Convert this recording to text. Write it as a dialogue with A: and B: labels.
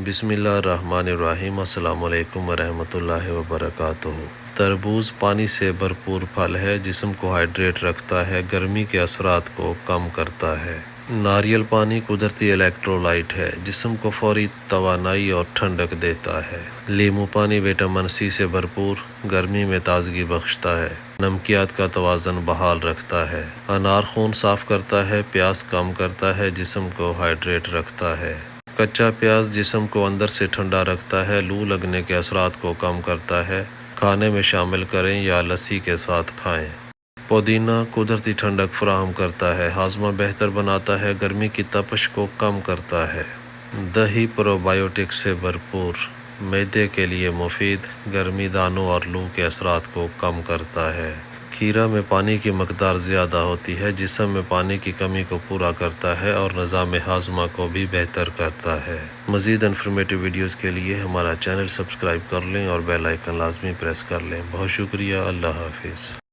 A: بسم اللہ الرحمن الرحیم۔ السلام علیکم ورحمۃ اللہ وبرکاتہ۔ تربوز پانی سے بھرپور پھل ہے، جسم کو ہائیڈریٹ رکھتا ہے، گرمی کے اثرات کو کم کرتا ہے۔ ناریل پانی قدرتی الیکٹرولائٹ ہے، جسم کو فوری توانائی اور ٹھنڈک دیتا ہے۔ لیمو پانی وٹامن سی سے بھرپور، گرمی میں تازگی بخشتا ہے، نمکیات کا توازن بحال رکھتا ہے۔ انار خون صاف کرتا ہے، پیاس کم کرتا ہے، جسم کو ہائیڈریٹ رکھتا ہے۔ کچا پیاز جسم کو اندر سے ٹھنڈا رکھتا ہے، لو لگنے کے اثرات کو کم کرتا ہے۔ کھانے میں شامل کریں یا لسی کے ساتھ کھائیں۔ پودینہ قدرتی ٹھنڈک فراہم کرتا ہے، ہاضمہ بہتر بناتا ہے، گرمی کی تپش کو کم کرتا ہے۔ دہی پرو بایوٹک سے بھرپور، معدے کے لیے مفید، گرمی دانوں اور لو کے اثرات کو کم کرتا ہے۔ کھیرا میں پانی کی مقدار زیادہ ہوتی ہے، جسم میں پانی کی کمی کو پورا کرتا ہے اور نظام ہاضمہ کو بھی بہتر کرتا ہے۔ مزید انفارمیٹیو ویڈیوز کے لیے ہمارا چینل سبسکرائب کر لیں اور بیل آئیکن لازمی پریس کر لیں۔ بہت شکریہ۔ اللہ حافظ۔